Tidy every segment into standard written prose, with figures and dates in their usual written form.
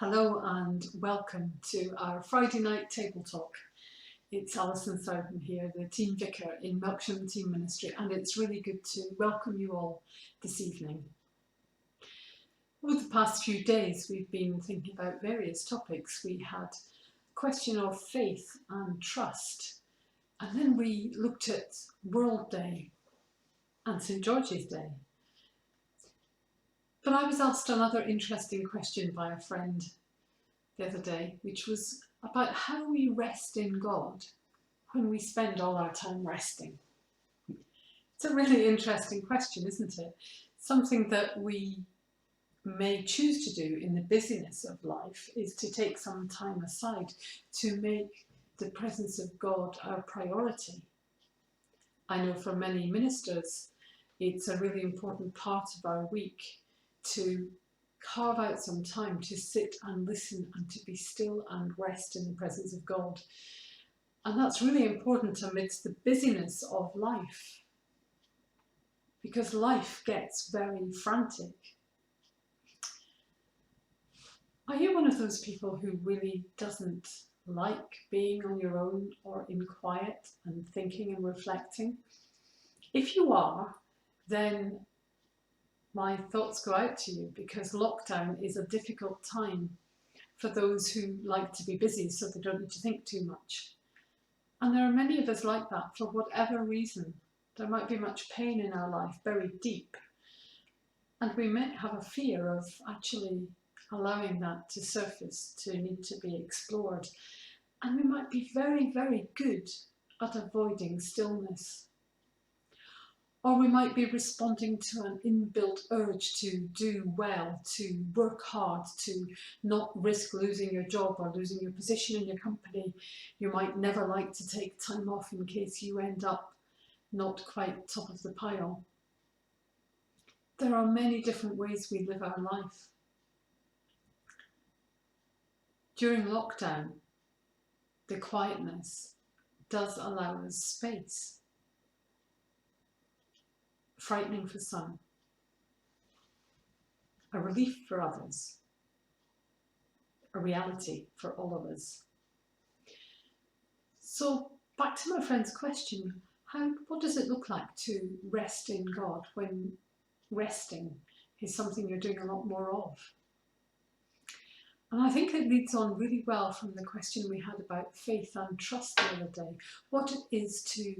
Hello and welcome to our Friday night table talk. It's Alison Southern here, the team vicar in Melksham Team Ministry, and it's really good to welcome you all this evening. Over the past few days we've been thinking about various topics. We had a question of faith and trust, and then we looked at World Day and St George's Day. But I was asked another interesting question by a friend the other day, which was about how we rest in God when we spend all our time resting. It's a really interesting question, isn't it? Something that we may choose to do in the busyness of life is to take some time aside to make the presence of God our priority. I know for many ministers, it's a really important part of our week to carve out some time to sit and listen and to be still and rest in the presence of God. And that's really important amidst the busyness of life, because life gets very frantic. Are you one of those people who really doesn't like being on your own or in quiet and thinking and reflecting? If you are, then my thoughts go out to you, because lockdown is a difficult time for those who like to be busy so they don't need to think too much. And there are many of us like that for whatever reason. There might be much pain in our life, buried deep, and we might have a fear of actually allowing that to surface, to need to be explored. And we might be very, very good at avoiding stillness. Or we might be responding to an inbuilt urge to do well, to work hard, to not risk losing your job or losing your position in your company. You might never like to take time off in case you end up not quite top of the pile. There are many different ways we live our life. During lockdown, the quietness does allow us space. Frightening for some, a relief for others, a reality for all of us. So back to my friend's question, what does it look like to rest in God when resting is something you're doing a lot more of? And I think it leads on really well from the question we had about faith and trust the other day, what it is to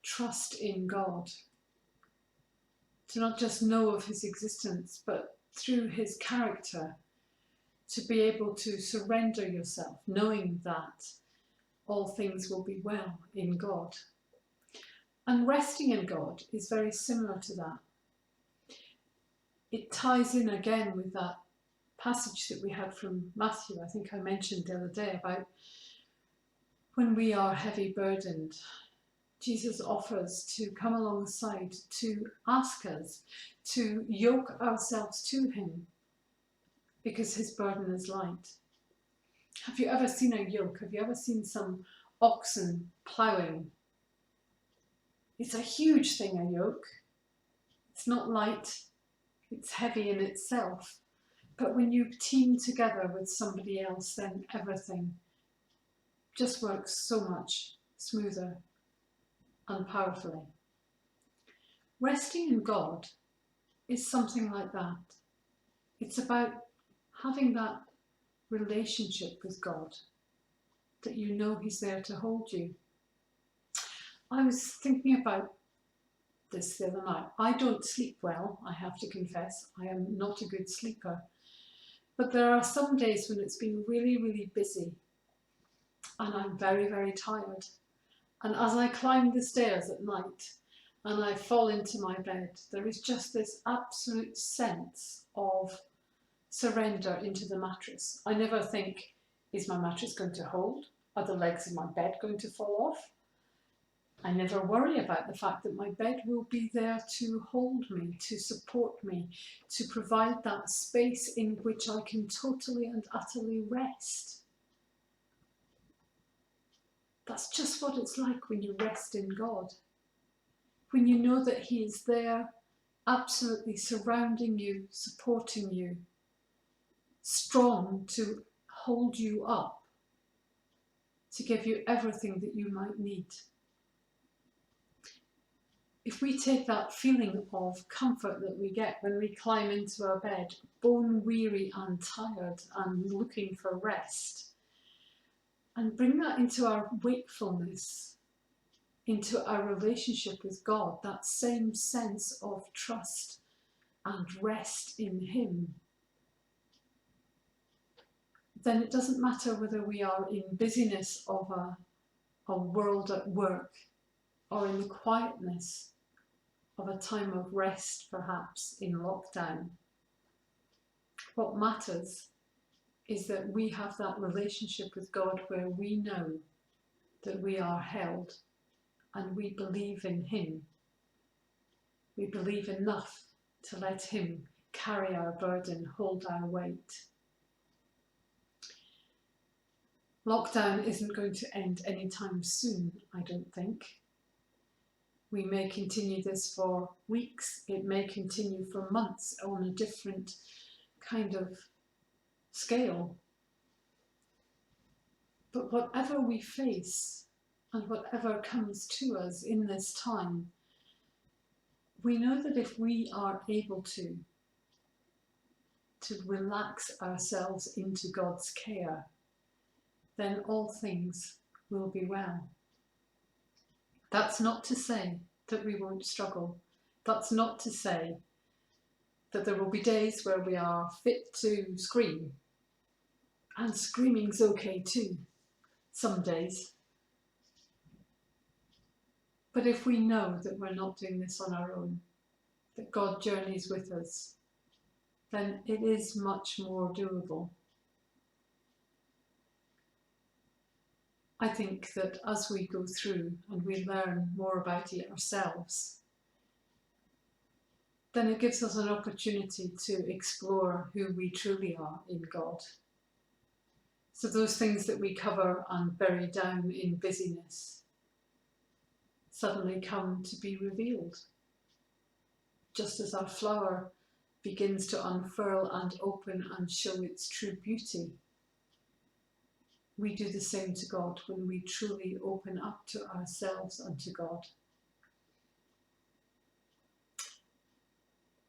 trust in God. To not just know of his existence, but through his character, to be able to surrender yourself, knowing that all things will be well in God. And resting in God is very similar to that. It ties in again with that passage that we had from Matthew, I think I mentioned the other day, about when we are heavy burdened. Jesus offers to come alongside, to ask us to yoke ourselves to him, because his burden is light. Have you ever seen a yoke? Have you ever seen some oxen ploughing? It's a huge thing, a yoke. It's not light, it's heavy in itself. But when you team together with somebody else, then everything just works so much smoother and powerfully. Resting in God is something like that. It's about having that relationship with God, that you know he's there to hold you. I was thinking about this the other night. I don't sleep well, I have to confess. I am not a good sleeper. But there are some days when it's been really, really busy and I'm very, very tired. And as I climb the stairs at night and I fall into my bed, there is just this absolute sense of surrender into the mattress. I never think, is my mattress going to hold? Are the legs of my bed going to fall off? I never worry about the fact that my bed will be there to hold me, to support me, to provide that space in which I can totally and utterly rest. That's just what it's like when you rest in God. When you know that he is there, absolutely surrounding you, supporting you, strong to hold you up, to give you everything that you might need. If we take that feeling of comfort that we get when we climb into our bed, bone weary and tired and looking for rest, and bring that into our wakefulness, into our relationship with God, that same sense of trust and rest in Him, then it doesn't matter whether we are in busyness of a world at work or in the quietness of a time of rest, perhaps in lockdown. What matters is that we have that relationship with God where we know that we are held and we believe in Him. We believe enough to let Him carry our burden, hold our weight. Lockdown isn't going to end anytime soon, I don't think. We may continue this for weeks, it may continue for months on a different kind of scale. But whatever we face and whatever comes to us in this time, we know that if we are able to relax ourselves into God's care, then all things will be well. That's not to say that we won't struggle. That's not to say that there will be days where we are fit to scream. And screaming's okay too, some days. But if we know that we're not doing this on our own, that God journeys with us, then it is much more doable. I think that as we go through and we learn more about it ourselves, then it gives us an opportunity to explore who we truly are in God. So those things that we cover and bury down in busyness suddenly come to be revealed. Just as our flower begins to unfurl and open and show its true beauty, we do the same to God when we truly open up to ourselves and to God.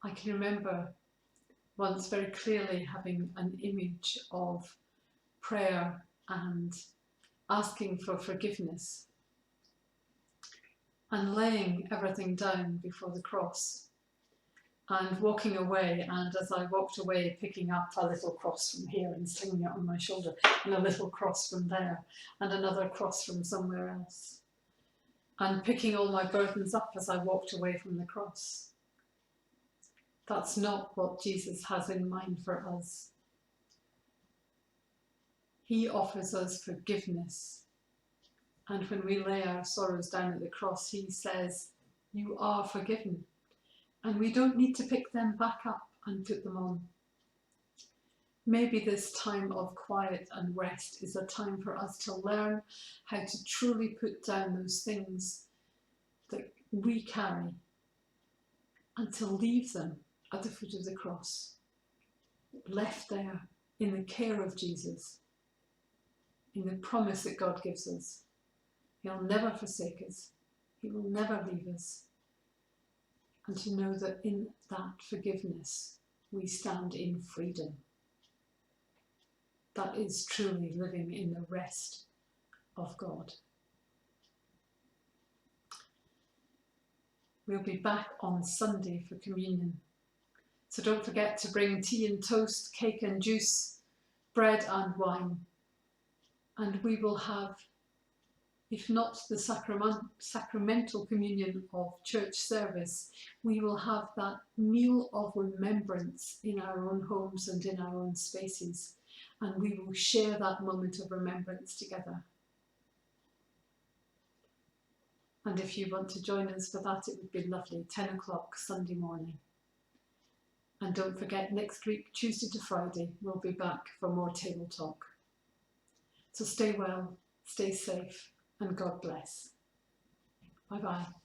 I can remember once very clearly having an image of prayer and asking for forgiveness and laying everything down before the cross and walking away, and as I walked away picking up a little cross from here and slinging it on my shoulder, and a little cross from there and another cross from somewhere else, and picking all my burdens up as I walked away from the cross. That's not what Jesus has in mind for us. He offers us forgiveness, and when we lay our sorrows down at the cross, He says, you are forgiven. And we don't need to pick them back up and put them on. Maybe this time of quiet and rest is a time for us to learn how to truly put down those things that we carry and to leave them at the foot of the cross, left there in the care of Jesus, in the promise that God gives us. He'll never forsake us. He will never leave us. And to know that in that forgiveness, we stand in freedom. That is truly living in the rest of God. We'll be back on Sunday for communion. So don't forget to bring tea and toast, cake and juice, bread and wine. And we will have, if not the sacramental communion of church service, we will have that meal of remembrance in our own homes and in our own spaces. And we will share that moment of remembrance together. And if you want to join us for that, it would be lovely, 10 o'clock Sunday morning. And don't forget, next week, Tuesday to Friday, we'll be back for more table talk. So stay well, stay safe, and God bless. Bye-bye.